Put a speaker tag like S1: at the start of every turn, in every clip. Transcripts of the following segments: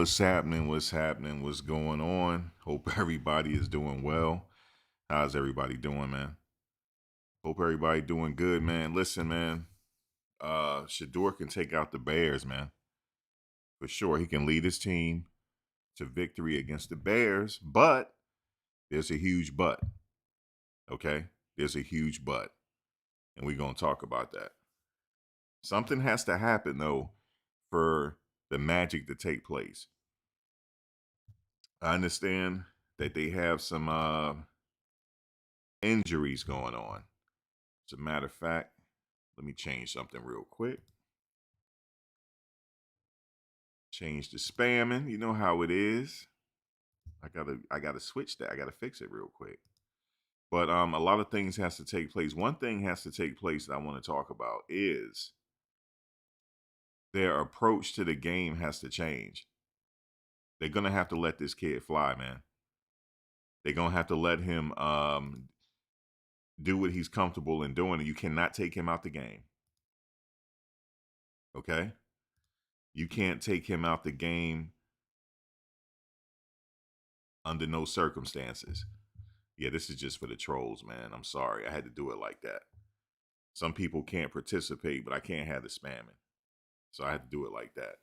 S1: What's happening? What's happening? What's going on? Hope everybody is doing well. How's everybody doing, man? Hope everybody doing good, man. Listen, man. Shedeur can take out the Bears, man. For sure. He can lead his team to victory against the Bears, but there's a huge but. Okay? There's a huge but. And we're gonna talk about that. Something has to happen though for the magic to take place. I understand that they have some injuries going on. As a matter of fact, let me change something real quick. Change the spamming. You know how it is. I gotta switch that. I gotta fix it real quick. But a lot of things has to take place. One thing has to take place that I want to talk about is their approach to the game has to change. They're gonna have to let this kid fly, man. They're gonna have to let him do what he's comfortable in doing, and you cannot take him out the game. Okay? You can't take him out the game under no circumstances. Yeah, this is just for the trolls, man. I'm sorry. I had to do it like that. Some people can't participate, but I can't have the spamming. So I had to do it like that.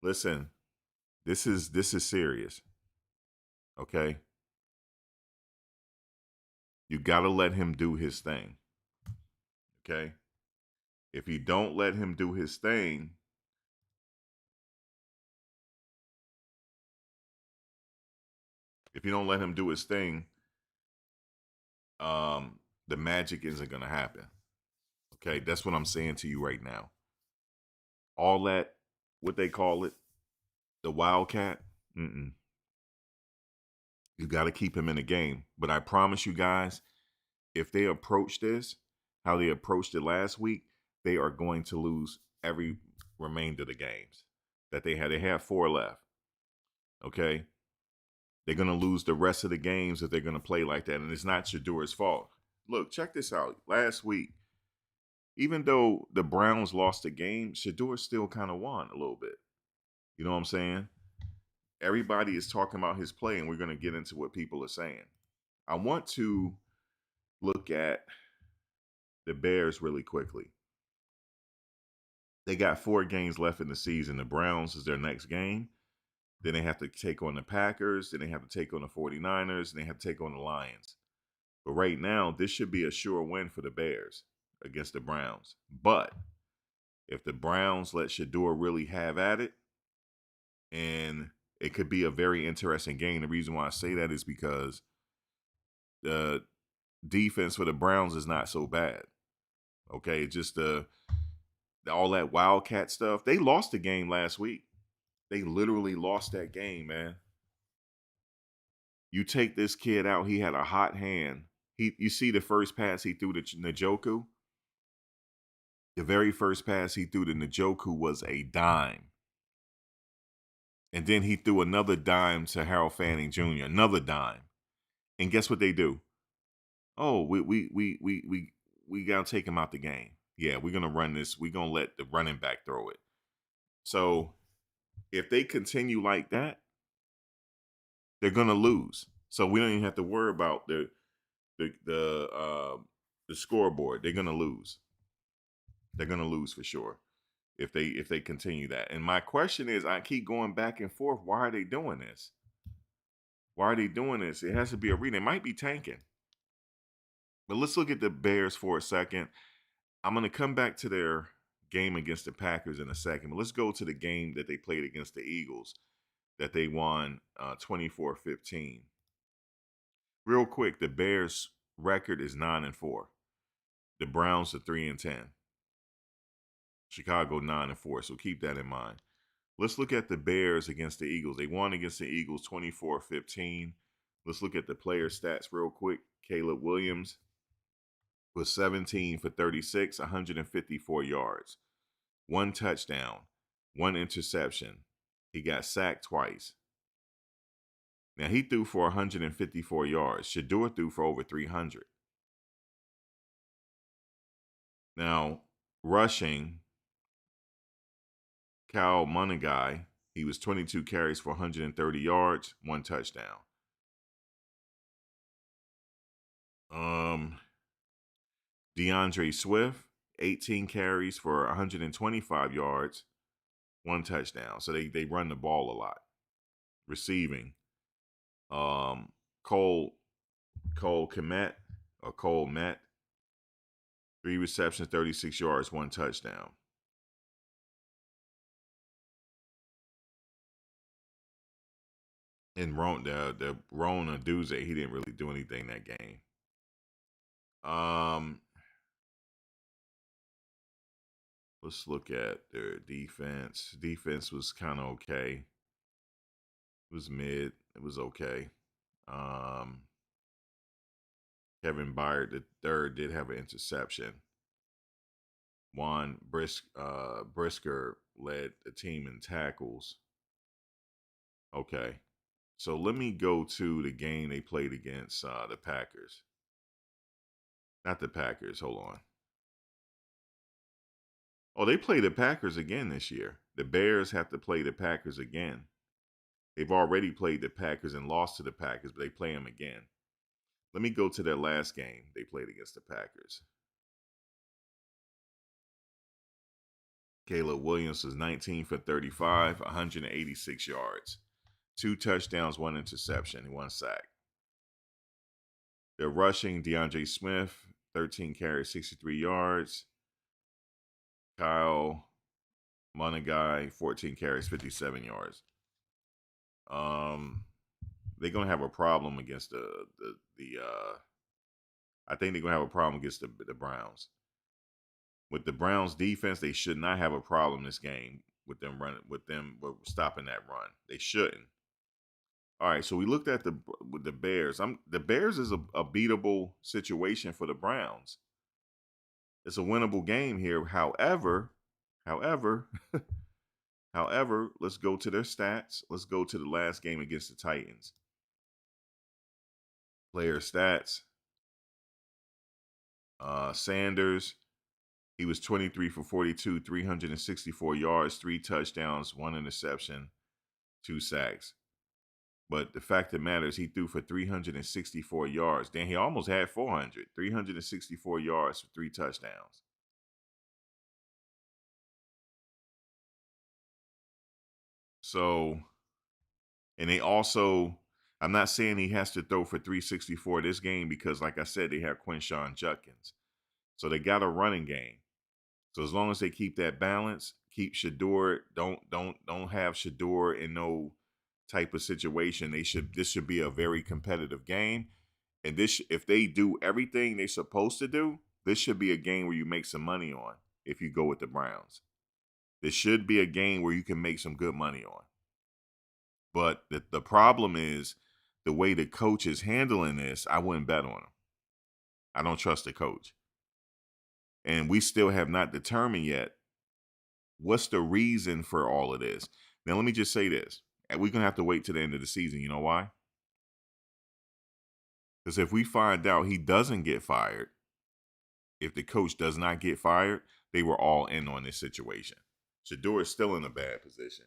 S1: Listen, this is serious. Okay? You got to let him do his thing. Okay? If you don't let him do his thing, the magic isn't going to happen. Okay? That's what I'm saying to you right now. All that, what they call it, the wildcat, you got to keep him in the game. But I promise you guys, if they approach this how they approached it last week, they are going to lose every remainder of the games that they had. They have 4 left. Okay? They're going to lose the rest of the games if they're going to play like that. And it's not Shedeur's fault. Look, check this out. Last week, even though the Browns lost the game, Shedeur still kind of won a little bit. You know what I'm saying? Everybody is talking about his play, and we're going to get into what people are saying. I want to look at the Bears really quickly. They got 4 games left in the season. The Browns is their next game. Then they have to take on the Packers. Then they have to take on the 49ers. And they have to take on the Lions. But right now, this should be a sure win for the Bears against the Browns. But if the Browns let Shedeur really have at it, and it could be a very interesting game. The reason why I say that is because the defense for the Browns is not so bad. Okay, just all that wildcat stuff. They lost the game last week. They literally lost that game, man. You take this kid out, he had a hot hand. You see the first pass he threw to Njoku? The very first pass he threw to Njoku was a dime. And then he threw another dime to Harold Fanning Jr., another dime. And guess what they do? Oh, we gotta take him out the game. Yeah, we're gonna run this. We're gonna let the running back throw it. So if they continue like that, they're gonna lose. So we don't even have to worry about the scoreboard. They're gonna lose. They're gonna lose for sure if they continue that. And my question is, I keep going back and forth. Why are they doing this? Why are they doing this? It has to be a reason. It might be tanking. But let's look at the Bears for a second. I'm going to come back to their game against the Packers in a second. But let's go to the game that they played against the Eagles that they won 24-15. Real quick, the Bears' record is 9-4. The Browns are 3-10. Chicago 9-4. So keep that in mind. Let's look at the Bears against the Eagles. They won against the Eagles 24-15. Let's look at the player stats real quick. Caleb Williams was 17 for 36, 154 yards, 1 touchdown, 1 interception. He got sacked twice. Now, he threw for 154 yards. Shedeur threw for over 300. Now, rushing, Cal Monagai He was 22 carries for 130 yards, 1 touchdown. DeAndre Swift, 18 carries for 125 yards, 1 touchdown. So they run the ball a lot. Receiving, Cole Kmet or Cole Met, 3 receptions, 36 yards, 1 touchdown. And the Rona Duze, he didn't really do anything that game. Let's look at their defense. Defense was kind of okay. It was mid. It was okay. Kevin Byard the third did have an interception. Juan Brisker led the team in tackles. Okay. So let me go to the game they played against the Packers. Not the Packers. Hold on. Oh, they play the Packers again this year. The Bears have to play the Packers again. They've already played the Packers and lost to the Packers, but they play them again. Let me go to their last game they played against the Packers. Caleb Williams was 19 for 35, 186 yards, 2 touchdowns, 1 interception, 1 sack. They're rushing DeAndre Smith, 13 carries, 63 yards. Kyle Monagai, 14 carries, 57 yards. They're gonna have a problem against the I think they're gonna have a problem against the Browns. With the Browns defense, they should not have a problem this game with them stopping that run. They shouldn't. All right, so we looked at with the Bears. The Bears is a beatable situation for the Browns. It's a winnable game here. However, let's go to their stats. Let's go to the last game against the Titans. Player stats. Sanders, he was 23 for 42, 364 yards, 3 touchdowns, 1 interception, 2 sacks. But the fact that matters, he threw for 364 yards. Then he almost had 400, 364 yards for 3 touchdowns. So, and they also, I'm not saying he has to throw for 364 this game because, like I said, they have Quinshon Judkins. So they got a running game. So as long as they keep that balance, keep Shedeur, don't have Shedeur in no type of situation. This should be a very competitive game. And if they do everything they're supposed to do, this should be a game where you make some money on if you go with the Browns. This should be a game where you can make some good money on. But the problem is the way the coach is handling this, I wouldn't bet on him. I don't trust the coach. And we still have not determined yet what's the reason for all of this. Now, let me just say this. We're going to have to wait to the end of the season. You know why? Because if we find out he doesn't get fired, if the coach does not get fired, they were all in on this situation. Shedeur is still in a bad position.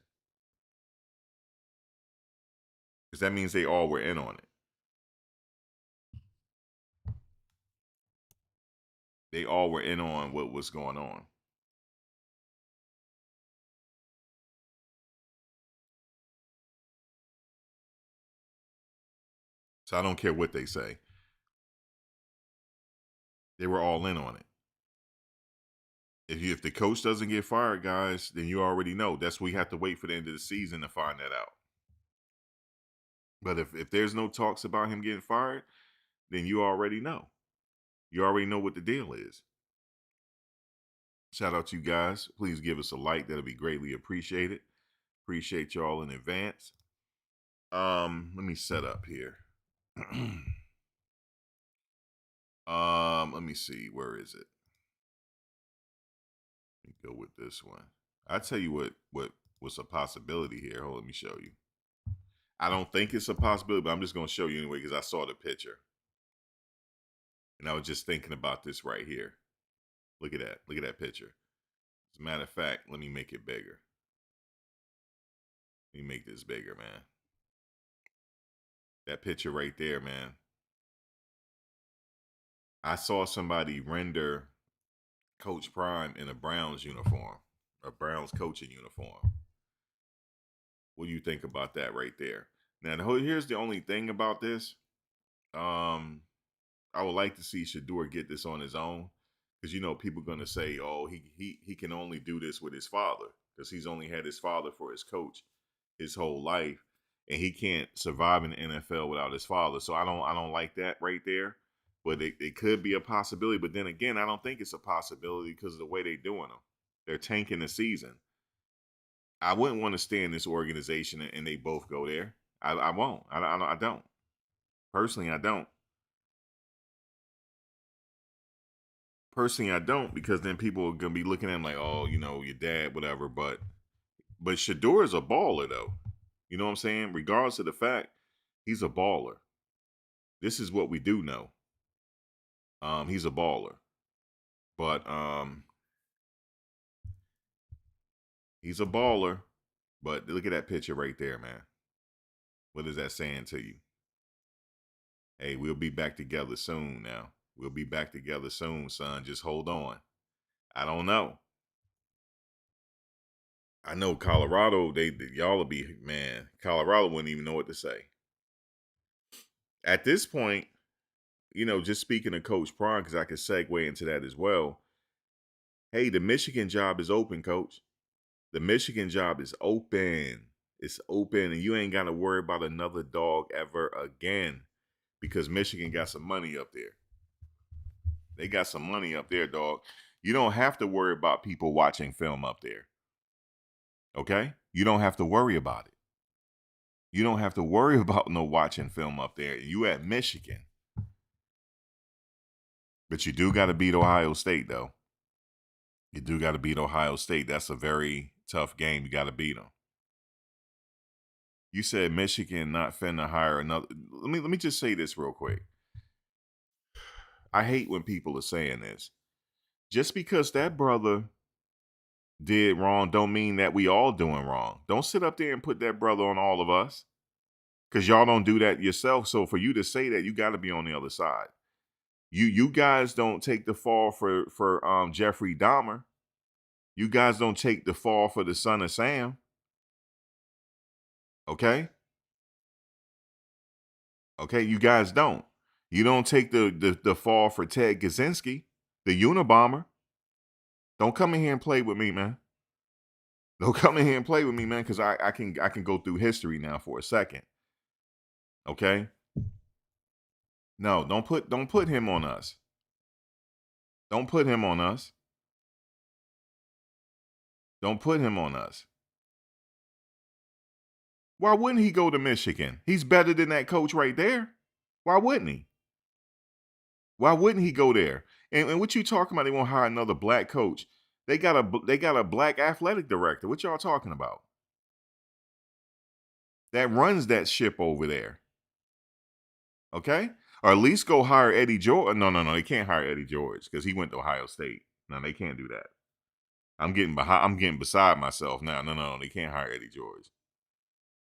S1: Because that means they all were in on it. They all were in on what was going on. So I don't care what they say. They were all in on it. If the coach doesn't get fired, guys, then you already know. That's why we have to wait for the end of the season to find that out. But if there's no talks about him getting fired, then you already know. You already know what the deal is. Shout out to you guys. Please give us a like. That'll be greatly appreciated. Appreciate y'all in advance. Let me set up here. Let me see. Where is it? Let me go with this one. I tell you what's a possibility here. Hold, let me show you. I don't think it's a possibility, but I'm just gonna show you anyway because I saw the picture. And I was just thinking about this right here. Look at that. Look at that picture. As a matter of fact, let me make it bigger. Let me make this bigger, man. That picture right there, man. I saw somebody render Coach Prime in a Browns uniform, a Browns coaching uniform. What do you think about that right there? Now, here's the only thing about this. I would like to see Shedeur get this on his own, because people are gonna say, "Oh, he can only do this with his father, because he's only had his father for his coach his whole life, and he can't survive in the NFL without his father." So I don't like that right there. But it could be a possibility. But then again, I don't think it's a possibility because of the way they're doing them. They're tanking the season. I wouldn't want to stay in this organization and they both go there. I won't. I don't. Personally, I don't. Personally, I don't, because then people are gonna be looking at him like, oh, your dad, whatever. But Shedeur is a baller, though. You know what I'm saying? Regardless of the fact, he's a baller. This is what we do know. He's a baller, but he's a baller. But look at that picture right there, man. What is that saying to you? Hey, we'll be back together soon. Now we'll be back together soon, son. Just hold on. I don't know. I know Colorado, y'all will be, man. Colorado wouldn't even know what to say. At this point, just speaking of Coach Prime, because I could segue into that as well. Hey, the Michigan job is open, Coach. The Michigan job is open. It's open, and you ain't got to worry about another dog ever again, because Michigan got some money up there. They got some money up there, dog. You don't have to worry about people watching film up there. Okay? You don't have to worry about it. You don't have to worry about no watching film up there. You at Michigan. But you do got to beat Ohio State, though. You do got to beat Ohio State. That's a very tough game. You got to beat them. You said Michigan not finna hire another. Let me just say this real quick. I hate when people are saying this. Just because that brother did wrong don't mean that we all doing wrong. Don't sit up there and put that brother on all of us, because y'all don't do that yourself. So for you to say that, you got to be on the other side. You guys don't take the fall for Jeffrey Dahmer. You guys don't take the fall for the son of Sam. Okay? Okay, you guys don't. You don't take the fall for Ted Kaczynski, the Unabomber. Don't come in here and play with me, man. Don't come in here and play with me, man, because I can go through history now for a second. Okay? No, don't put him on us. Don't put him on us. Don't put him on us. Why wouldn't he go to Michigan? He's better than that coach right there. Why wouldn't he? Why wouldn't he go there? And what you talking about? They won't hire another black coach. They got a black athletic director. What y'all talking about? That runs that ship over there. Okay? Or at least go hire Eddie George. No. They can't hire Eddie George because he went to Ohio State. No, they can't do that. I'm getting beside myself now. No. They can't hire Eddie George.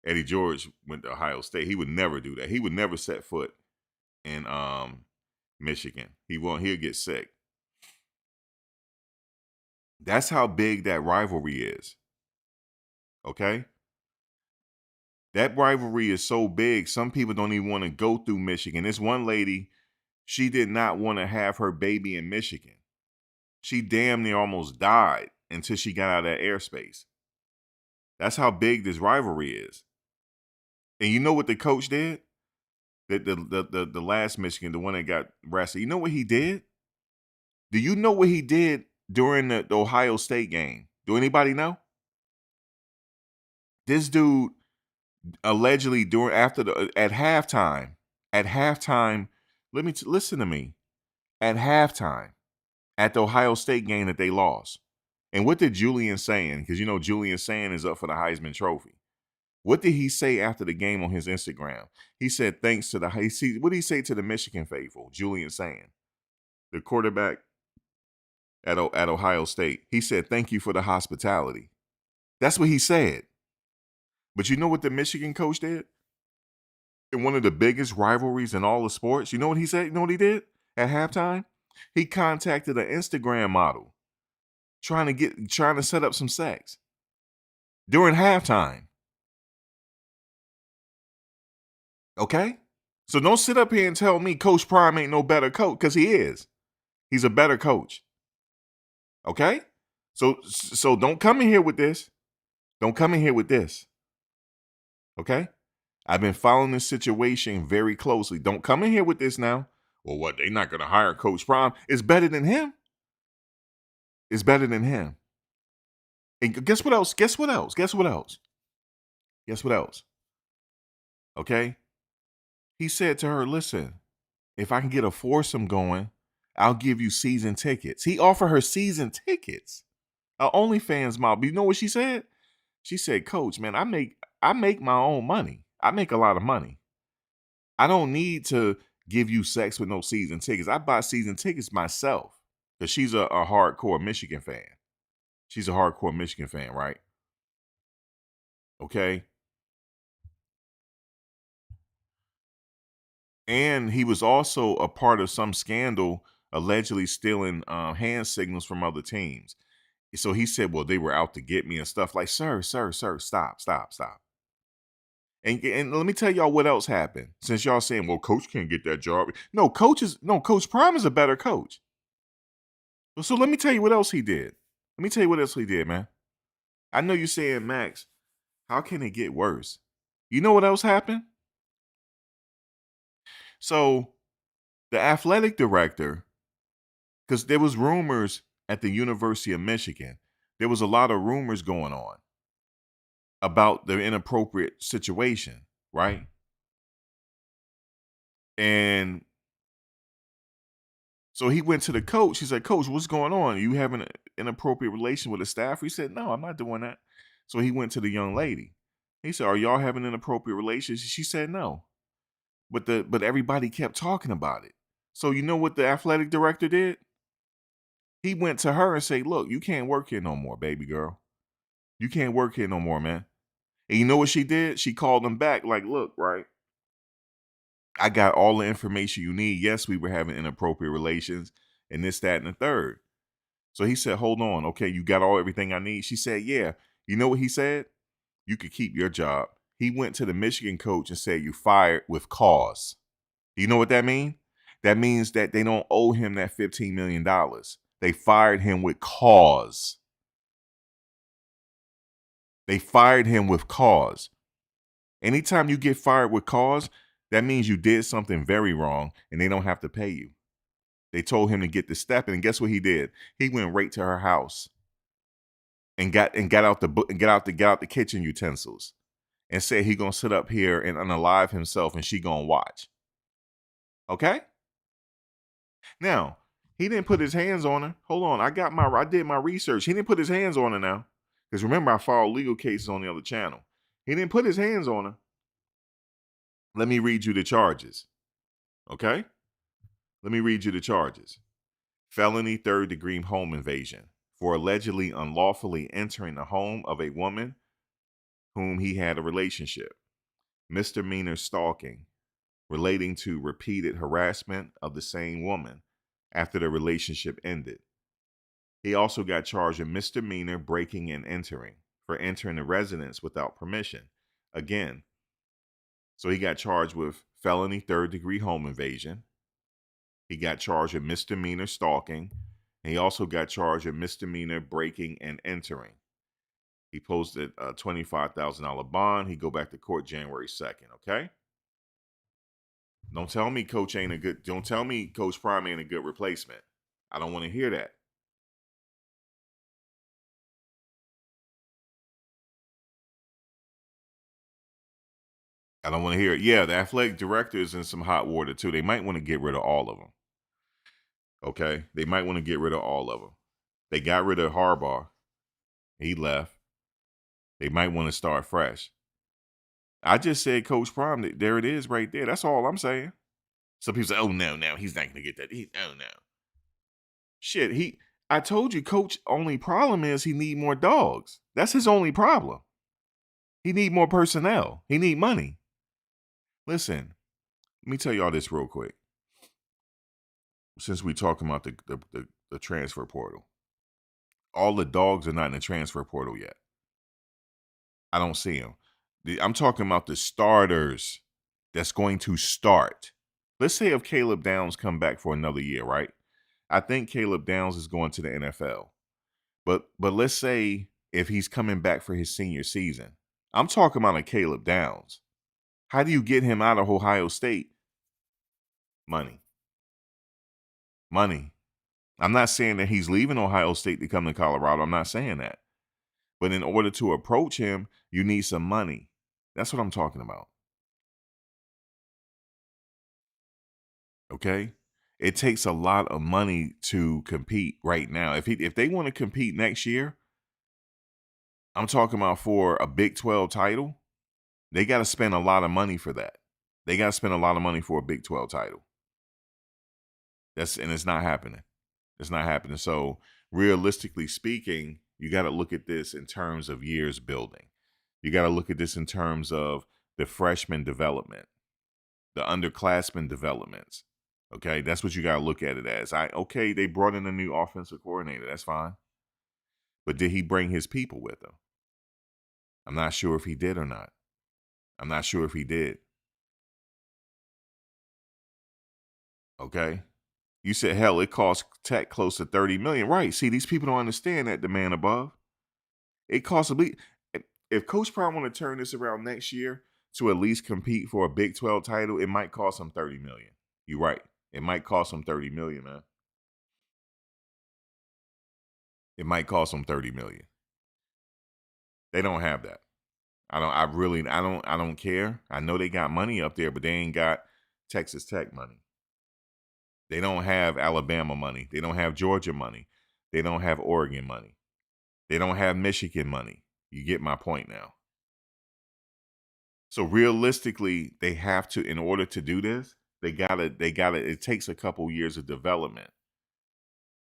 S1: Eddie George went to Ohio State. He would never do that. He would never set foot in Michigan. He'll get sick. That's how big that rivalry is. Okay? That rivalry is so big, some people don't even want to go through Michigan. This one lady, she did not want to have her baby in Michigan. She damn near almost died until she got out of that airspace. That's how big this rivalry is. And you know what the coach did? The last Michigan, the one that got arrested. You know what he did? Do you know what he did during the Ohio State game? Do anybody know? This dude allegedly at halftime, listen to me. At halftime, at the Ohio State game that they lost. And what did Julian saying? Because Julian saying is up for the Heisman Trophy. What did he say after the game on his Instagram? He said, thanks to what did he say to the Michigan faithful? Julian saying, the quarterback at Ohio State. He said, thank you for the hospitality. That's what he said. But you know what the Michigan coach did? In one of the biggest rivalries in all of sports, you know what he said? You know what he did at halftime? He contacted an Instagram model trying to set up some sex during halftime. Okay? So don't sit up here and tell me Coach Prime ain't no better coach, because he is. He's a better coach. Okay? So don't come in here with this. Don't come in here with this. Okay? I've been following this situation very closely. Don't come in here with this now. Well, what? They're not going to hire Coach Prime. It's better than him. It's better than him. And guess what else? Guess what else? Guess what else? Guess what else? Okay? He said to her, listen, if I can get a foursome going, I'll give you season tickets. He offered her season tickets. OnlyFans model. But you know what she said? She said, Coach, man, I make my own money. I make a lot of money. I don't need to give you sex with no season tickets. I buy season tickets myself. Because she's a hardcore Michigan fan. She's a hardcore Michigan fan, right? Okay. And he was also a part of some scandal allegedly stealing hand signals from other teams. So he said, well, they were out to get me and stuff. Like, sir, stop. And let me tell y'all what else happened. Since y'all saying, well, coach can't get that job. No, Coach Prime is a better coach. So let me tell you what else he did. Let me tell you what else he did, man. I know you're saying, Max, how can it get worse? You know what else happened? So the athletic director, because there was rumors at the University of Michigan, there was a lot of rumors going on about the inappropriate situation, right? And so he went to the coach. He said, Coach, what's going on? Are you having an inappropriate relation with a staffer? He said, no, I'm not doing that. So he went to the young lady. He said, are y'all having an inappropriate relationship? She said, no. But everybody kept talking about it. So you know what the athletic director did? He went to her and said, look, you can't work here no more, baby girl. You can't work here no more, man. And you know what she did? She called him back like, look, right? I got all the information you need. Yes, we were having inappropriate relations and this, that, and the third. So he said, hold on. Okay, you got everything I need? She said, yeah. You know what he said? You could keep your job. He went to the Michigan coach and said, you fired with cause. Do you know what that means? That means that they don't owe him that $15 million. They fired him with cause. They fired him with cause. Anytime you get fired with cause, that means you did something very wrong and they don't have to pay you. They told him to get the step in, and guess what he did? He went right to her house and got out the kitchen utensils and said he gonna sit up here and unalive himself and she gonna watch. Okay? Now, he didn't put his hands on her. Hold on, I did my research. He didn't put his hands on her now. Because remember, I filed legal cases on the other channel. He didn't put his hands on her. Let me read you the charges. Okay? Let me read you the charges. Felony third-degree home invasion for allegedly unlawfully entering the home of a woman whom he had a relationship. Misdemeanor stalking relating to repeated harassment of the same woman after the relationship ended. He also got charged with misdemeanor breaking and entering for entering the residence without permission. Again, so he got charged with felony third-degree home invasion. He got charged with misdemeanor stalking. And he also got charged with misdemeanor breaking and entering. He posted a $25,000 bond. He go back to court January 2nd, okay? Don't tell me don't tell me Coach Prime ain't a good replacement. I don't want to hear that. I don't want to hear it. Yeah, the athletic director is in some hot water too. They might want to get rid of all of them. Okay? They might want to get rid of all of them. They got rid of Harbaugh. He left. They might want to start fresh. I just said Coach Prime. There it is right there. That's all I'm saying. Some people say, oh, no, he's not going to get that. Oh, no. Shit, I told you, Coach, only problem is he need more dogs. That's his only problem. He need more personnel. He need money. Listen, let me tell y'all this real quick. Since we talking about the transfer portal, all the dogs are not in the transfer portal yet. I don't see them. I'm talking about the starters that's going to start. Let's say if Caleb Downs come back for another year, right? I think Caleb Downs is going to the NFL. But let's say if he's coming back for his senior season. I'm talking about a Caleb Downs. How do you get him out of Ohio State? Money. Money. I'm not saying that he's leaving Ohio State to come to Colorado. I'm not saying that. But in order to approach him, you need some money. That's what I'm talking about. Okay? It takes a lot of money to compete right now. If they want to compete next year, I'm talking about for a Big 12 title, they got to spend a lot of money for that. They got to spend a lot of money for a Big 12 title. And it's not happening. It's not happening. So realistically speaking, you got to look at this in terms of years building. You got to look at this in terms of the freshman development, the underclassmen developments. Okay, that's what you got to look at it as. They brought in a new offensive coordinator. That's fine. But did he bring his people with him? I'm not sure if he did or not. I'm not sure if he did. Okay. You said, hell, it costs Tech close to $30 million. Right. See, these people don't understand that demand above. It costs if Coach Prime want to turn this around next year to at least compete for a Big 12 title, it might cost him $30 million. You're right. It might cost him $30 million, man. It might cost them $30 million. They don't have that. I don't care. I know they got money up there, but they ain't got Texas Tech money. They don't have Alabama money. They don't have Georgia money. They don't have Oregon money. They don't have Michigan money. You get my point now. So realistically, they have to, in order to do this, it takes a couple years of development.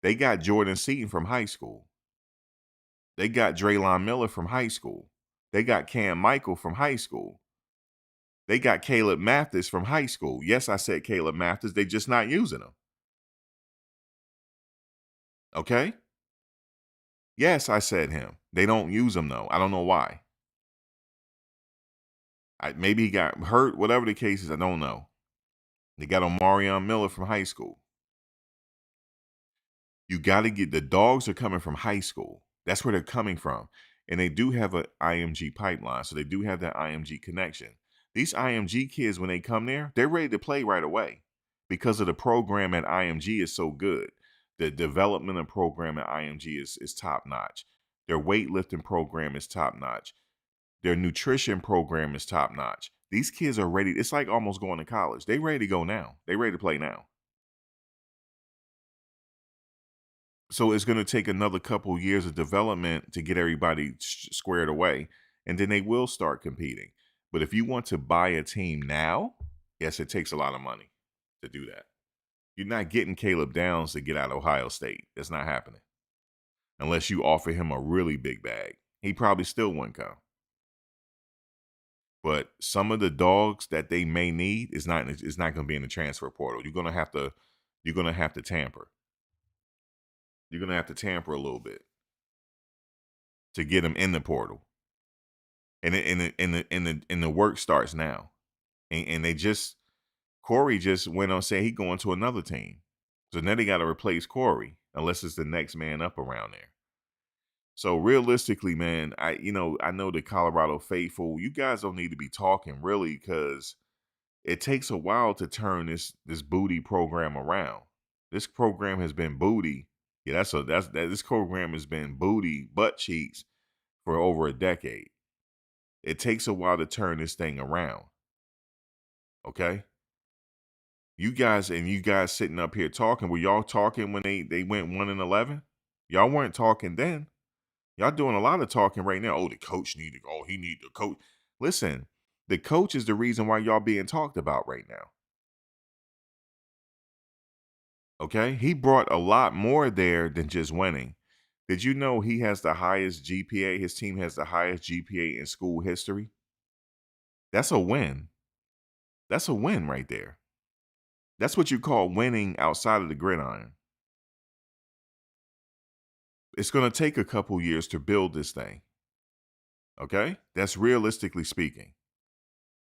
S1: They got Jordan Seaton from high school. They got Draylon Miller from high school. They got Cam Michael from high school. They got Caleb Mathis from high school. Yes, I said Caleb Mathis. They just not using him. Okay? Yes, I said him. They don't use him, though. I don't know why. Maybe he got hurt, whatever the case is, I don't know. They got Omarion Miller from high school. You got to the dogs are coming from high school. That's where they're coming from. And they do have an IMG pipeline. So they do have that IMG connection. These IMG kids, when they come there, they're ready to play right away because of the program at IMG is so good. The development program at IMG is top notch. Their weightlifting program is top notch. Their nutrition program is top notch. These kids are ready. It's like almost going to college. They ready to go now. They ready to play now. So it's going to take another couple years of development to get everybody squared away, and then they will start competing. But if you want to buy a team now, yes, it takes a lot of money to do that. You're not getting Caleb Downs to get out of Ohio State. That's not happening. Unless you offer him a really big bag. He probably still wouldn't come. But some of the dogs that they may need is not going to be in the transfer portal. You're going to have to tamper. You're going to have to tamper a little bit to get them in the portal. And the work starts now. And Corey just went on saying he going to another team. So now they got to replace Corey unless it's the next man up around there. So realistically, man, I know the Colorado faithful, you guys don't need to be talking really because it takes a while to turn this booty program around. This program has been booty. Yeah, this program has been booty butt cheeks for over a decade. It takes a while to turn this thing around. Okay? You guys sitting up here talking, were y'all talking when they went 1-11? Y'all weren't talking then. Y'all doing a lot of talking right now. Oh, the coach he need the coach. Listen, the coach is the reason why y'all being talked about right now. Okay? He brought a lot more there than just winning. Did you know he has the highest GPA? His team has the highest GPA in school history. That's a win. That's a win right there. That's what you call winning outside of the gridiron. It's going to take a couple years to build this thing. Okay? That's realistically speaking.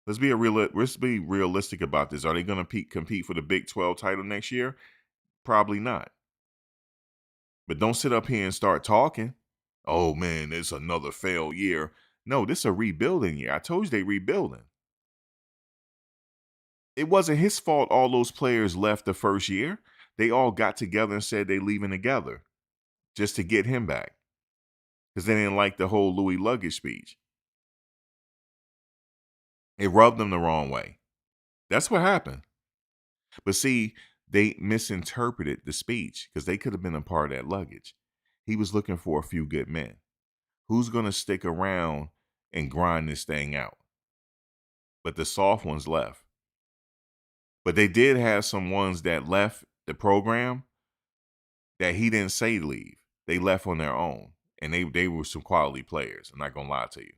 S1: Let's be realistic about this. Are they going to compete for the Big 12 title next year? Probably not. But don't sit up here and start talking. Oh man, it's another failed year. No, this is a rebuilding year. I told you they rebuilding. It wasn't his fault all those players left the first year. They all got together and said they leaving together just to get him back. Because they didn't like the whole Louis luggage speech. It rubbed them the wrong way. That's what happened. But see, they misinterpreted the speech because they could have been a part of that luggage. He was looking for a few good men. Who's going to stick around and grind this thing out? But the soft ones left. But they did have some ones that left the program that he didn't say leave. They left on their own. And they were some quality players. I'm not going to lie to you.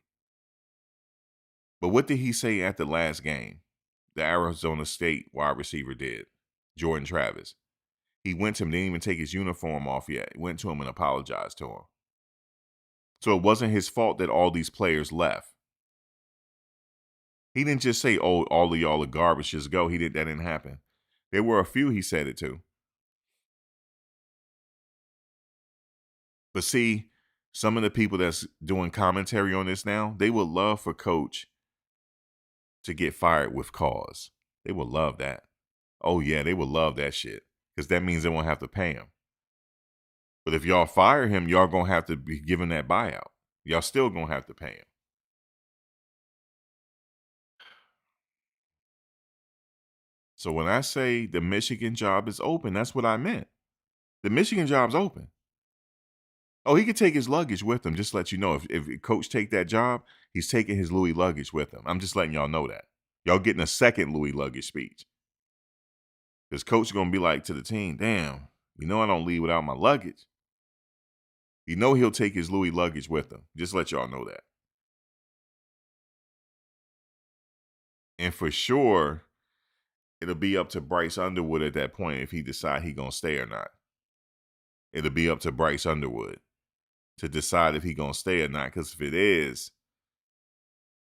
S1: But what did he say at the last game? The Arizona State wide receiver did. Jordan Travis. He went to him, didn't even take his uniform off yet. He went to him and apologized to him. So it wasn't his fault that all these players left. He didn't just say, oh, all of y'all are garbage, just go. That didn't happen. There were a few he said it to. But see, some of the people that's doing commentary on this now, they would love for Coach to get fired with cause. They would love that. Oh, yeah, they would love that shit because that means they won't have to pay him. But if y'all fire him, y'all going to have to be given that buyout. Y'all still going to have to pay him. So when I say the Michigan job is open, that's what I meant. The Michigan job's open. Oh, he could take his luggage with him. Just to let you know, if Coach take that job, he's taking his Louis luggage with him. I'm just letting y'all know that. Y'all getting a second Louis luggage speech. Because Coach is going to be like to the team, damn, you know I don't leave without my luggage. You know he'll take his Louis luggage with him. Just let y'all know that. And for sure, it'll be up to Bryce Underwood at that point if he decide he going to stay or not. It'll be up to Bryce Underwood to decide if he going to stay or not. Because if it is,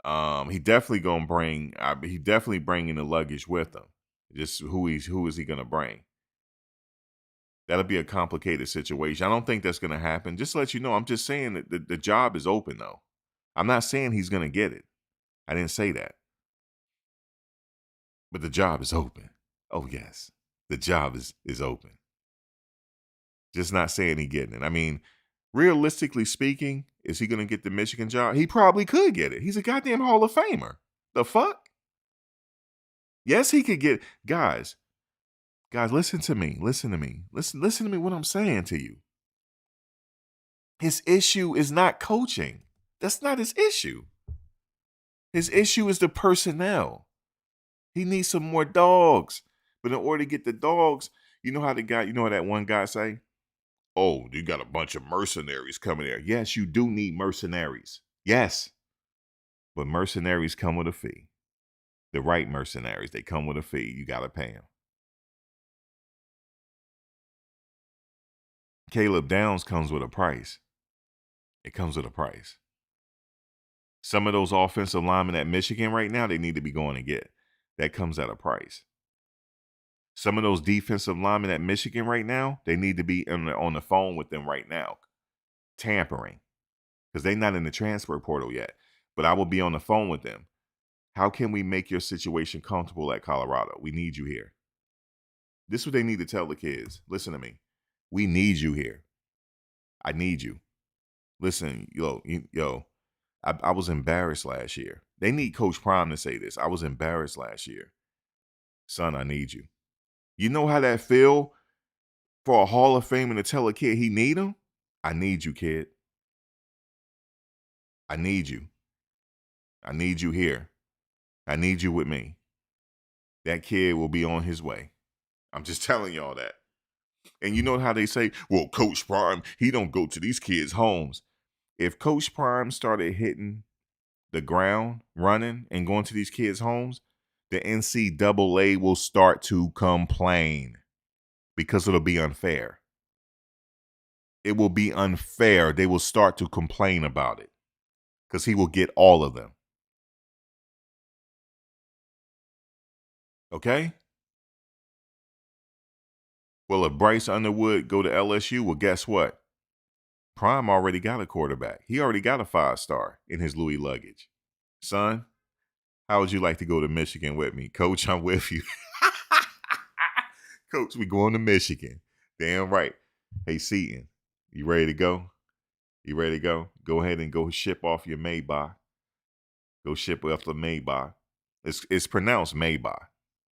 S1: he definitely going to bring, he definitely bringing the luggage with him. Just who is he going to bring? That'll be a complicated situation. I don't think that's going to happen. Just to let you know, I'm just saying that the job is open, though. I'm not saying he's going to get it. I didn't say that. But the job is open. Oh, yes. The job is open. Just not saying he getting it. I mean, realistically speaking, is he going to get the Michigan job? He probably could get it. He's a goddamn Hall of Famer. The fuck? Yes, he could get Guys, listen to me. Listen to me. Listen to me what I'm saying to you. His issue is not coaching. That's not his issue. His issue is the personnel. He needs some more dogs. But in order to get the dogs, you know how that one guy say? Oh, you got a bunch of mercenaries coming there. Yes, you do need mercenaries. Yes. But mercenaries come with a fee. The right mercenaries, they come with a fee. You got to pay them. Caleb Downs comes with a price. It comes with a price. Some of those offensive linemen at Michigan right now, they need to be going to get. That comes at a price. Some of those defensive linemen at Michigan right now, they need to be on the phone with them right now, tampering, because they're not in the transfer portal yet. But I will be on the phone with them. How can we make your situation comfortable at Colorado? We need you here. This is what they need to tell the kids. Listen to me. We need you here. I need you. Listen, I was embarrassed last year. They need Coach Prime to say this. I was embarrassed last year. Son, I need you. You know how that feel for a Hall of Famer to tell a kid he need him? I need you, kid. I need you. I need you here. I need you with me. That kid will be on his way. I'm just telling y'all that. And you know how they say, well, Coach Prime, he don't go to these kids' homes. If Coach Prime started hitting the ground, running, and going to these kids' homes, the NCAA will start to complain because it'll be unfair. It will be unfair. They will start to complain about it because he will get all of them. Okay? Well, if Bryce Underwood go to LSU, well, guess what? Prime already got a quarterback. He already got a 5-star in his Louis luggage. Son, how would you like to go to Michigan with me? Coach, I'm with you. Coach, we going to Michigan. Damn right. Hey, Seaton, you ready to go? You ready to go? Go ahead and go ship off your Maybach. Go ship off the Maybach. It's pronounced Maybach,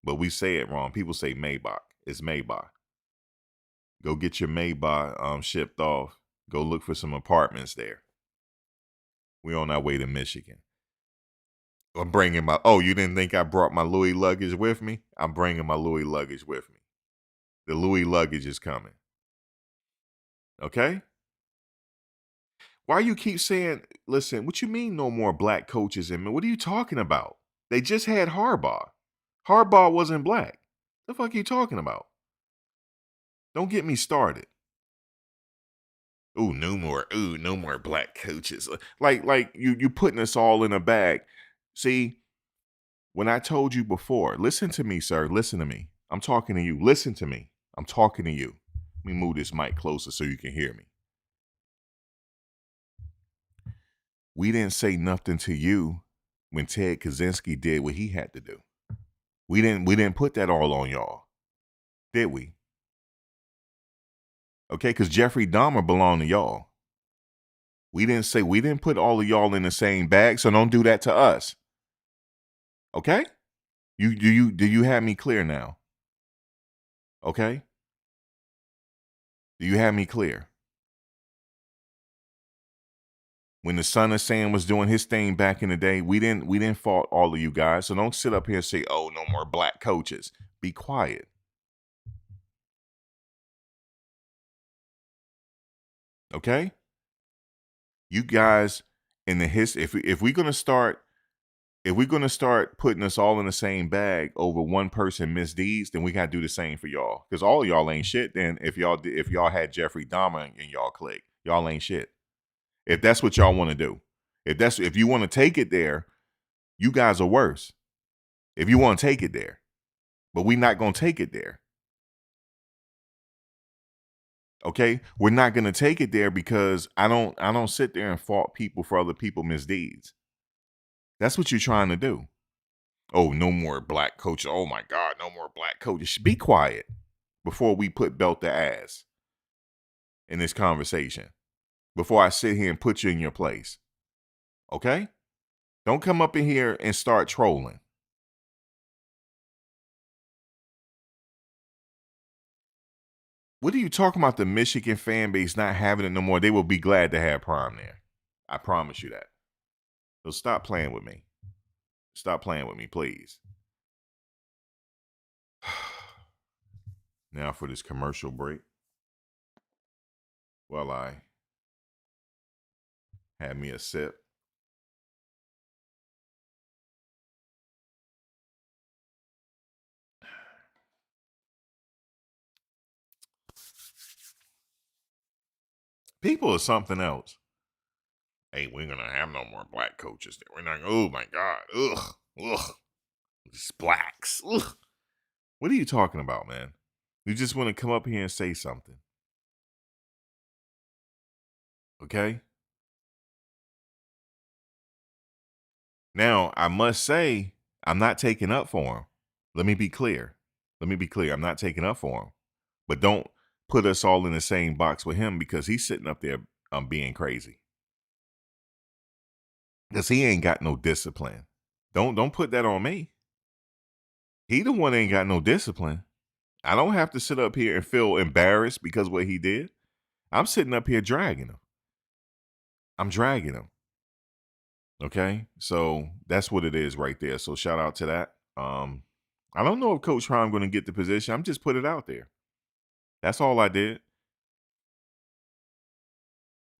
S1: but we say it wrong. People say Maybach. It's Maybach. Go get your Maybach shipped off. Go look for some apartments there. We're on our way to Michigan. I'm bringing my, oh, you didn't think I brought my Louis luggage with me? I'm bringing my Louis luggage with me. The Louis luggage is coming. Okay? Why you keep saying, listen, what you mean no more black coaches? And what are you talking about? They just had Harbaugh. Harbaugh wasn't black. The fuck are you talking about? Don't get me started. No more black coaches. Like you putting us all in a bag. See, when I told you before, listen to me, sir. Listen to me. I'm talking to you. Listen to me. I'm talking to you. Let me move this mic closer so you can hear me. We didn't say nothing to you when Ted Kaczynski did what he had to do. We didn't put that all on y'all, did we? Okay, because Jeffrey Dahmer belonged to y'all. We didn't put all of y'all in the same bag, so don't do that to us. Okay? Do you have me clear now? Okay? Do you have me clear? When the Son of Sam was doing his thing back in the day, we didn't fault all of you guys. So don't sit up here and say, "Oh, no more black coaches." Be quiet. Okay? You guys in the history, if we're gonna start putting us all in the same bag over one person misdeeds, then we gotta do the same for y'all. Because all of y'all ain't shit. Then if y'all had Jeffrey Dahmer in y'all clique, y'all ain't shit. If that's what y'all want to do, if you want to take it there, you guys are worse. If you want to take it there, but we're not gonna take it there. Okay, we're not gonna take it there because I don't sit there and fault people for other people's misdeeds. That's what you're trying to do. Oh, no more black coaches. Oh my God, no more black coaches. Be quiet before we put belt to ass in this conversation. Before I sit here and put you in your place. Okay? Don't come up in here and start trolling. What are you talking about? The Michigan fan base not having it no more? They will be glad to have Prime there. I promise you that. So stop playing with me. Stop playing with me, please. Now for this commercial break. While I have me a sip. People are something else. Hey, we're gonna have no more black coaches there. We're not. Oh my God. Ugh. These blacks. Ugh. What are you talking about, man? You just want to come up here and say something. Okay? Now, I must say, I'm not taking up for him. Let me be clear. I'm not taking up for him. But don't put us all in the same box with him because he's sitting up there being crazy. Because he ain't got no discipline. Don't put that on me. He the one that ain't got no discipline. I don't have to sit up here and feel embarrassed because of what he did. I'm sitting up here dragging him. I'm dragging him. Okay? So that's what it is right there. So shout out to that. I don't know if Coach Prime going to get the position. I'm just put it out there. That's all I did.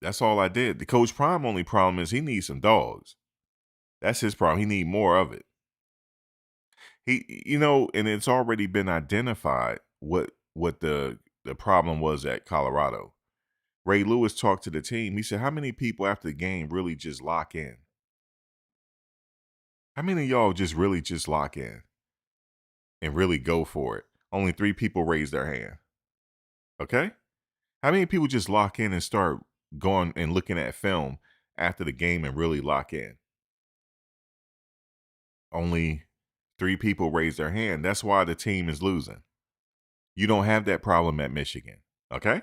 S1: That's all I did. The Coach Prime only problem is he needs some dogs. That's his problem. He need more of it. And it's already been identified what the problem was at Colorado. Ray Lewis talked to the team. He said, how many people after the game really just lock in? How many of y'all just really just lock in and really go for it? Only 3 people raised their hand. Okay? How many people just lock in and start going and looking at film after the game and really lock in? Only 3 people raised their hand. That's why the team is losing. You don't have that problem at Michigan. Okay?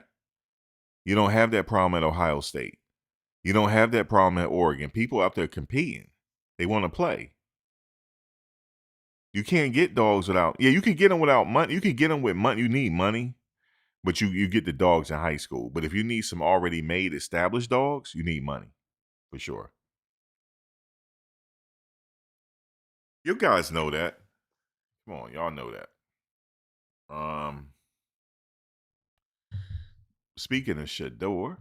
S1: You don't have that problem at Ohio State. You don't have that problem at Oregon. People out there competing. They want to play. You can't get dogs without, you can get them without money. You can get them with money. You need money, but you get the dogs in high school. But if you need some already made established dogs, you need money for sure. You guys know that. Come on, y'all know that. Speaking of Shedeur,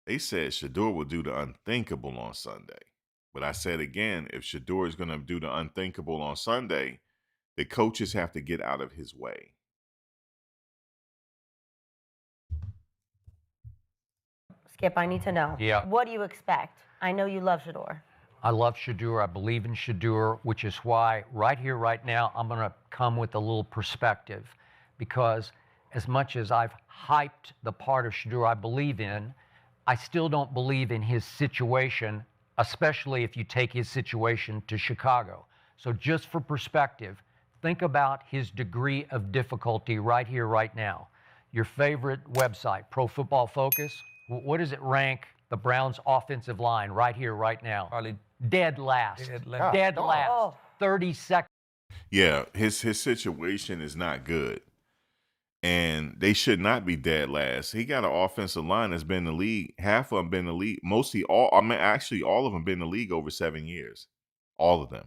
S1: they said Shedeur will do the unthinkable on Sunday. But I said again, if Shedeur is going to do the unthinkable on Sunday, the coaches have to get out of his way.
S2: Skip, I need to know.
S3: Yeah.
S2: What do you expect? I know you love Shedeur.
S3: I love Shedeur. I believe in Shedeur, which is why right here, right now, I'm going to come with a little perspective. Because as much as I've hyped the part of Shedeur I believe in, I still don't believe in his situation, especially if you take his situation to Chicago. So just for perspective, think about his degree of difficulty right here, right now. Your favorite website, Pro Football Focus, what does it rank the Browns' offensive line right here, right now?
S4: Probably
S3: dead last. Dead last.
S2: Oh.
S3: 30 seconds.
S1: Yeah, his situation is not good. And they should not be dead last. He got an offensive line that's been in the league. Half of them been in the league. Actually, all of them been in the league over 7 years. All of them.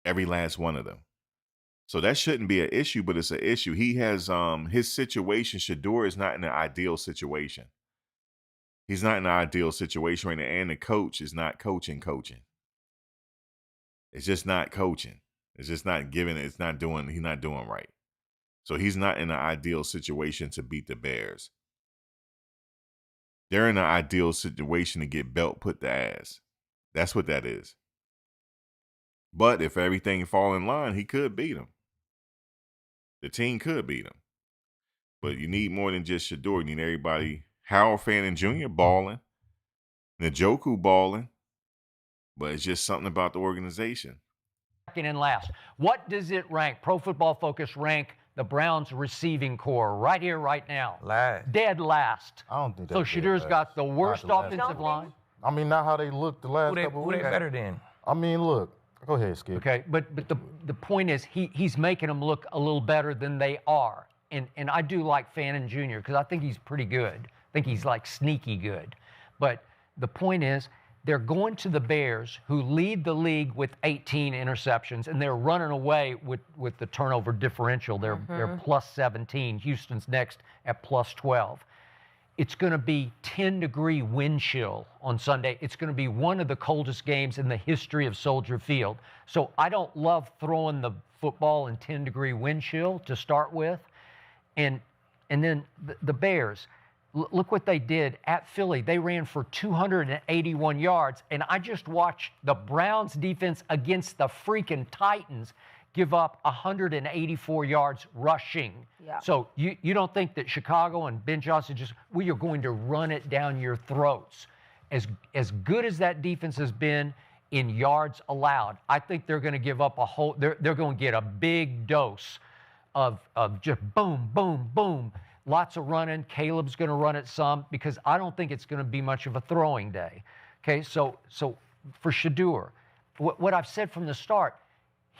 S1: Every last one of them. So that shouldn't be an issue, but it's an issue. He has his situation. Shedeur is not in an ideal situation. He's not in an ideal situation right now, and the coach is not coaching. It's just not coaching. It's just not giving. He's not doing right. So he's not in an ideal situation to beat the Bears. They're in an ideal situation to get belt put to ass. That's what that is. But if everything fall in line, he could beat him. The team could beat him. But you need more than just Shedeur. You need everybody. Howard Fanning Jr. balling. Njoku balling. But it's just something about the organization.
S3: Second and last. What does it rank? Pro Football Focus rank the Browns receiving core right here, right now.
S4: last.
S3: Dead last.
S4: I don't think
S3: So
S4: that's
S3: Shedeur's got the worst
S4: Not the last.
S3: offensive line.
S4: I mean, not how they looked the last
S5: Who they,
S4: couple
S5: who
S4: of
S5: they
S4: weeks.
S5: better than?
S4: I mean, look. Go ahead, Skip.
S3: Okay, but the point is he's making them look a little better than they are. And I do like Fannin Jr. because I think he's pretty good. I think he's like sneaky good. But the point is they're going to the Bears, who lead the league with 18 interceptions, and they're running away with the turnover differential. They're plus 17. Houston's next at plus 12. It's going to be 10-degree wind chill on Sunday. It's going to be one of the coldest games in the history of Soldier Field. So I don't love throwing the football in 10-degree wind chill to start with. And then the Bears, look what they did at Philly. They ran for 281 yards. And I just watched the Browns defense against the freaking Titans give up 184 yards rushing.
S2: Yeah.
S3: So you don't think that Chicago and Ben Johnson we are going to run it down your throats. As good as that defense has been in yards allowed, I think they're going to give up they're going to get a big dose of just boom, boom, boom. Lots of running. Caleb's going to run it some because I don't think it's going to be much of a throwing day. Okay, so for Shedeur, what I've said from the start,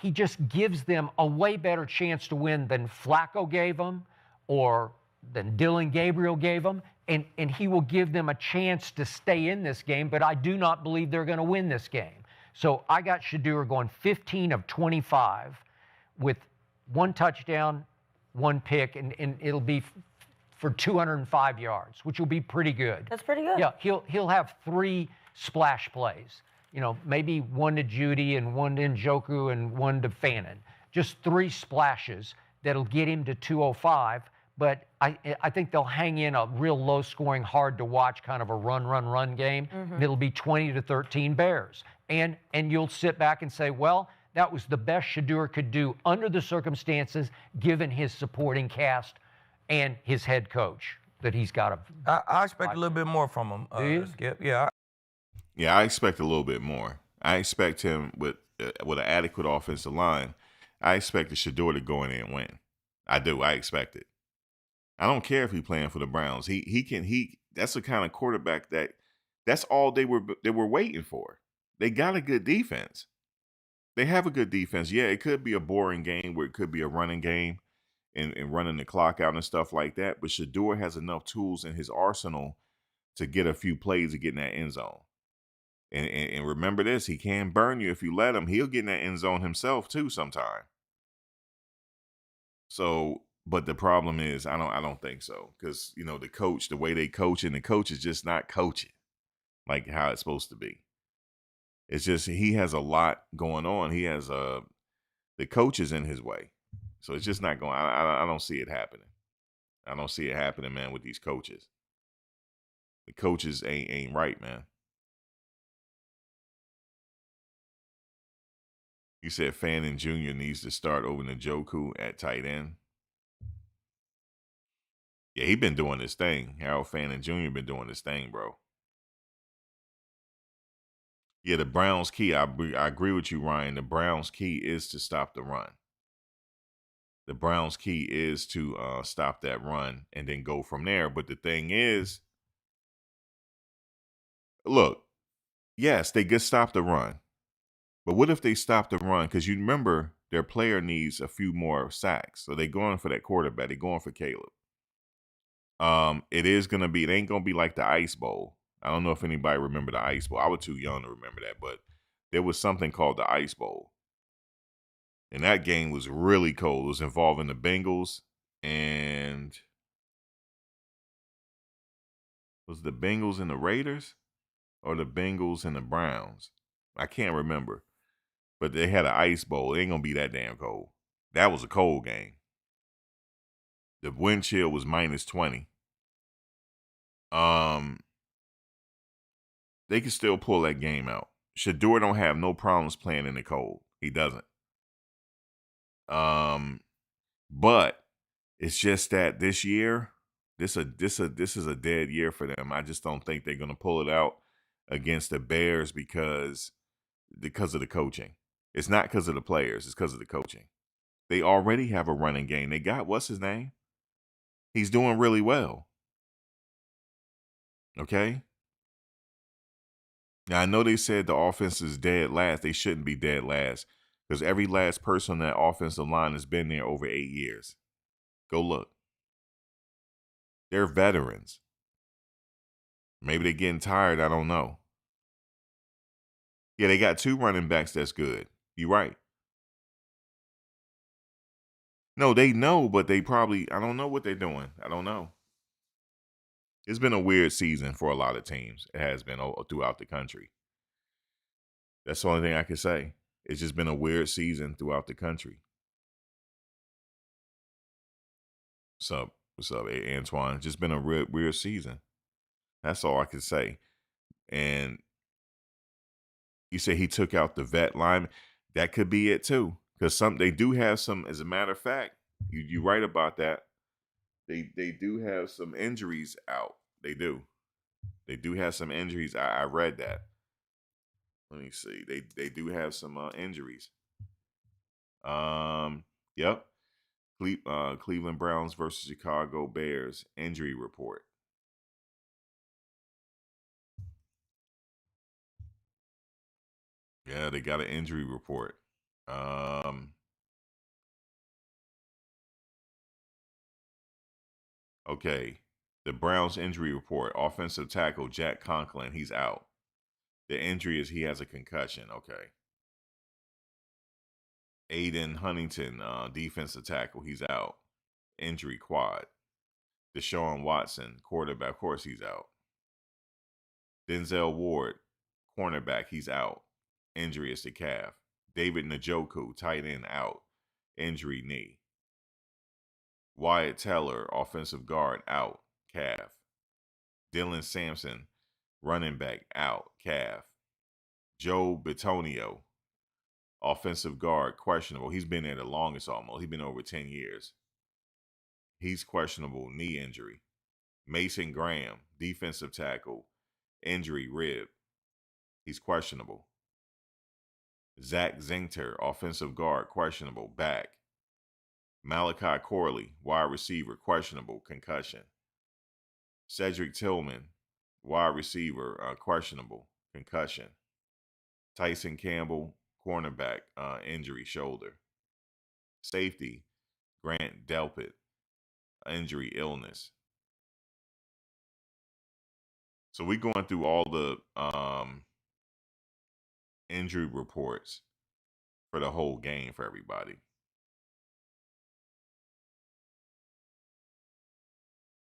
S3: he just gives them a way better chance to win than Flacco gave them or than Dylan Gabriel gave them, and he will give them a chance to stay in this game, but I do not believe they're going to win this game. So I got Shedeur going 15 of 25 with 1 touchdown, 1 pick, and it'll be for 205 yards, which will be pretty good.
S2: That's pretty good.
S3: Yeah, he'll have 3 splash plays. You know, maybe 1 to Judy and 1 to Njoku and 1 to Fannin. Just 3 splashes that'll get him to 205. But I think they'll hang in a real low-scoring, hard-to-watch kind of a run game. And it'll be 20-13 Bears. And you'll sit back and say, well, that was the best Shedeur could do under the circumstances, given his supporting cast and his head coach that he's got.
S5: I expect a little bit more from him.
S3: Do you?
S5: Skip. Yeah.
S1: Yeah, I expect a little bit more. I expect him with an adequate offensive line. I expect the Shedeur to go in there and win. I do. I expect it. I don't care if he's playing for the Browns. That's the kind of quarterback that's all they were waiting for. They got a good defense. They have a good defense. Yeah, it could be a boring game where it could be a running game and running the clock out and stuff like that. But Shedeur has enough tools in his arsenal to get a few plays to get in that end zone. And remember this, he can burn you if you let him. He'll get in that end zone himself too sometime. So, but the problem is, I don't think so, because the coach, the way they coach, and the coach is just not coaching like how it's supposed to be. It's just he has a lot going on. He has the coach is in his way, so it's just not going. I don't see it happening. I don't see it happening, man, with these coaches. The coaches ain't right, man. You said Fannin Jr. needs to start over Njoku at tight end. Yeah, he been doing this thing. Harold Fannin Jr. been doing this thing, bro. Yeah, the Browns' key, I agree with you, Ryan. The Browns' key is to stop the run. The Browns' key is to stop that run and then go from there. But the thing is, look, yes, they could stop the run. But what if they stop the run? Because you remember their player needs a few more sacks. So they're going for that quarterback. They're going for Caleb. It ain't gonna be like the Ice Bowl. I don't know if anybody remember the Ice Bowl. I was too young to remember that, but there was something called the Ice Bowl. And that game was really cold. It was involving the Bengals and was the Bengals and the Raiders or the Bengals and the Browns? I can't remember. But they had an Ice Bowl. It ain't gonna be that damn cold. That was a cold game. The wind chill was -20. They can still pull that game out. Shedeur don't have no problems playing in the cold. He doesn't. But it's just that this year, this is a dead year for them. I just don't think they're gonna pull it out against the Bears because of the coaching. It's not because of the players. It's because of the coaching. They already have a running game. They got, what's his name? He's doing really well. Okay? Now, I know they said the offense is dead last. They shouldn't be dead last because every last person on that offensive line has been there over 8 years. Go look. They're veterans. Maybe they're getting tired. I don't know. Yeah, they got 2 running backs that's good. You're right. No, they know, but they probably, I don't know what they're doing. I don't know. It's been a weird season for a lot of teams. It has been throughout the country. That's the only thing I can say. It's just been a weird season throughout the country. What's up, Antoine? It's just been a weird season. That's all I can say. And you say he took out the vet lineman. That could be it too. Because they do have some, as a matter of fact, you're right about that. They do have some injuries out. They do. They do have some injuries. I read that. Let me see. They do have some injuries. Yep. Cleveland Browns versus Chicago Bears injury report. Yeah, they got an injury report. Okay. The Browns injury report. Offensive tackle Jack Conklin, he's out. The injury is he has a concussion. Okay. Aiden Huntington, defensive tackle, he's out. Injury quad. Deshaun Watson, quarterback, of course he's out. Denzel Ward, cornerback, he's out. Injury is the calf. David Njoku, tight end, out. Injury knee. Wyatt Teller, offensive guard, out. Calf. Dylan Sampson, running back, out. Calf. Joe Bitonio, offensive guard, questionable. He's been there the longest almost. He's been over 10 years. He's questionable, knee injury. Mason Graham, defensive tackle, injury, rib. He's questionable. Zach Zinkter, offensive guard, questionable, back. Malachi Corley, wide receiver, questionable, concussion. Cedric Tillman, wide receiver, questionable, concussion. Tyson Campbell, cornerback, injury, shoulder. Safety, Grant Delpit, injury, illness. So we're going through all the injury reports for the whole game for everybody.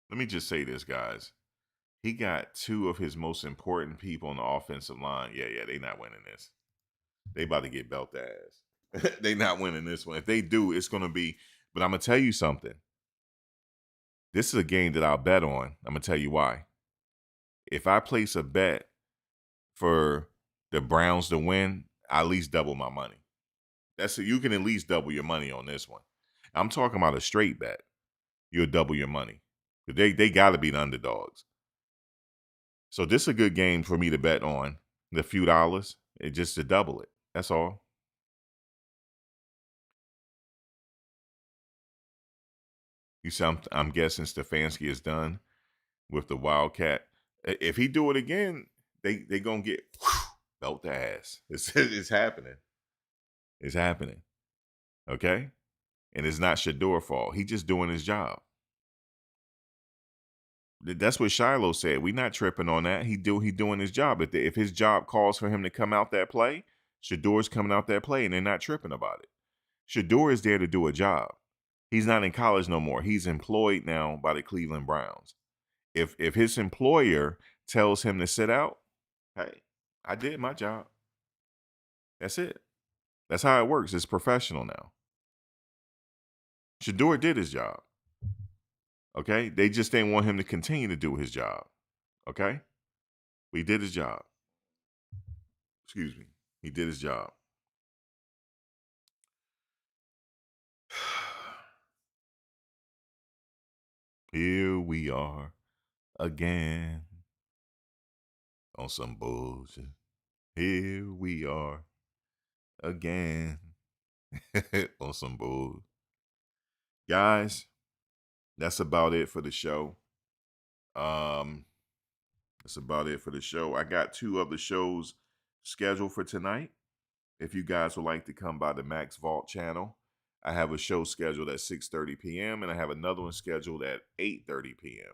S1: Let me just say this, guys. He got two of his most important people on the offensive line. Yeah, they not winning this. They about to get belt ass. They not winning this one. If they do, it's going to be. But I'm going to tell you something. This is a game that I'll bet on. I'm going to tell you why. If I place a bet for the Browns to win, I at least double my money. You can at least double your money on this one. I'm talking about a straight bet. You'll double your money. They got to be the underdogs. So this is a good game for me to bet on. The few dollars, just to double it. That's all. You see, I'm guessing Stefanski is done with the Wildcat. If he do it again, they gonna get belt the ass. It's happening. It's happening. Okay? And it's not Shedeur's fault. He just doing his job. That's what Shiloh said. We're not tripping on that. He doing his job. If his job calls for him to come out that play, Shedeur's coming out that play, and they're not tripping about it. Shedeur is there to do a job. He's not in college no more. He's employed now by the Cleveland Browns. If his employer tells him to sit out, hey, I did my job. That's it. That's how it works. It's professional now. Shedeur did his job. Okay? They just didn't want him to continue to do his job. Okay? But he did his job. Excuse me. He did his job. Here we are again on some bullshit. Here we are again on some bull. Guys, that's about it for the show. That's about it for the show. I got 2 other shows scheduled for tonight. If you guys would like to come by the Max Vault channel, I have a show scheduled at 6:30 p.m. and I have another one scheduled at 8:30 p.m.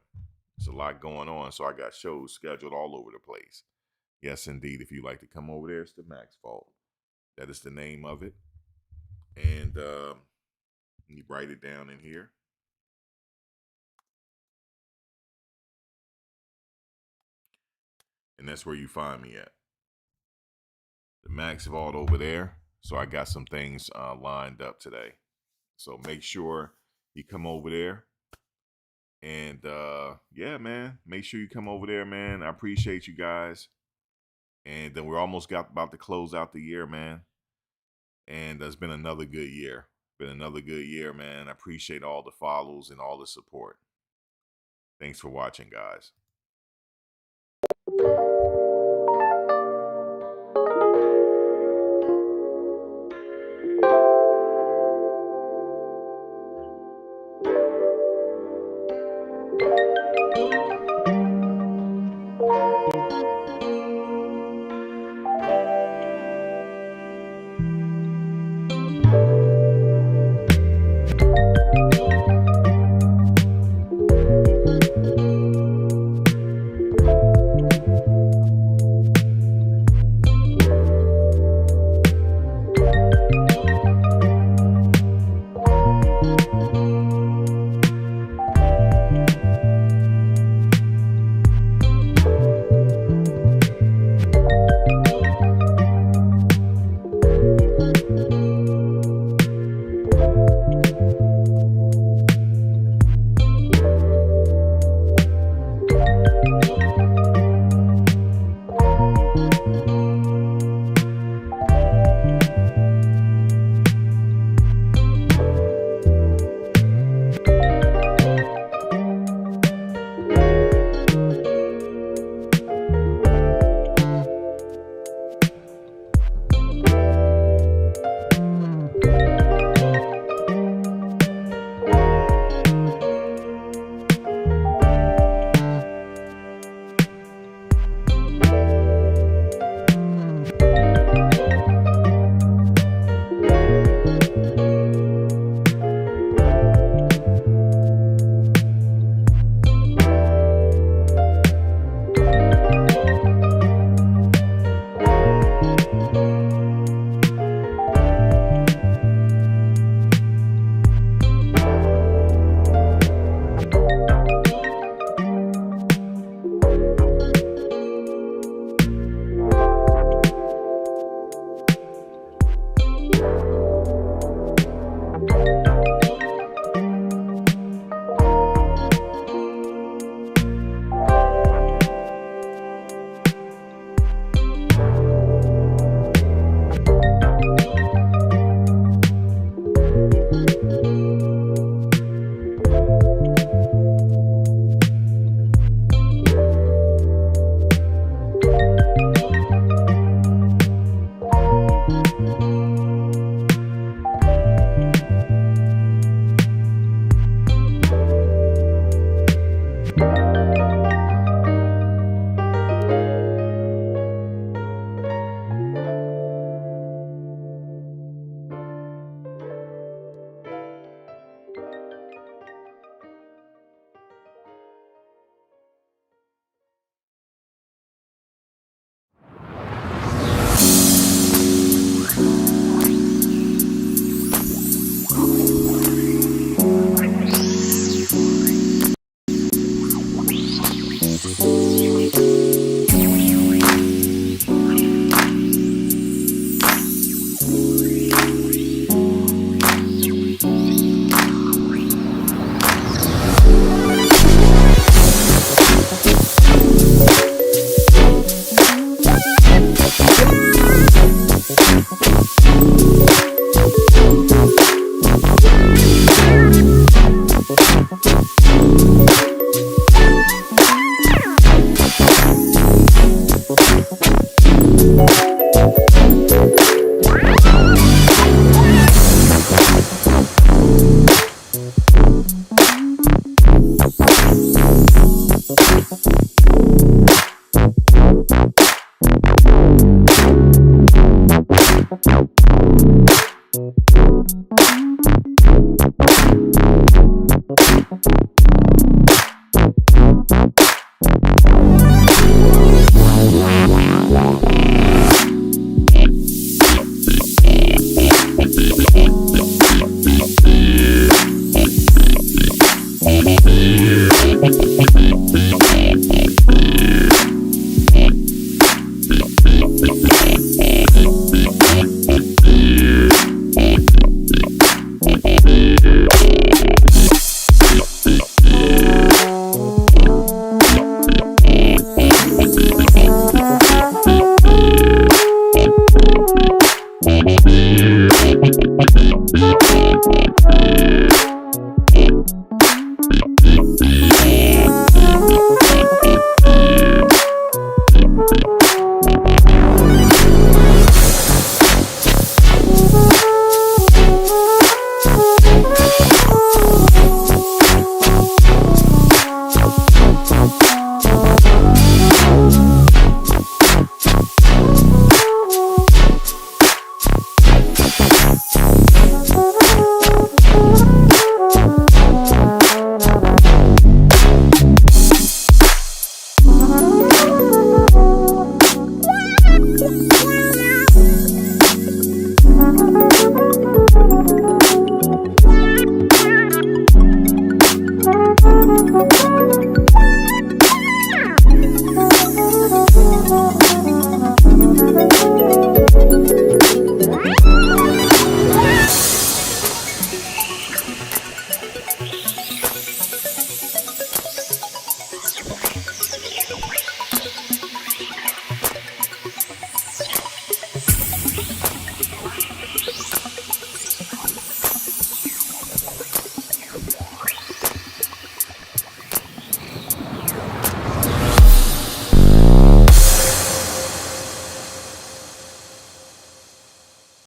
S1: There's a lot going on, so I got shows scheduled all over the place. Yes, indeed. If you'd like to come over there, it's the Max Vault. That is the name of it. And you write it down in here. And that's where you find me at. The Max Vault over there. So I got some things lined up today. So make sure you come over there. And yeah, man, make sure you come over there, man. I appreciate you guys. And then we're almost about to close out the year, man. And it's been another good year. Been another good year, man. I appreciate all the follows and all the support. Thanks for watching, guys.
S6: Yeah.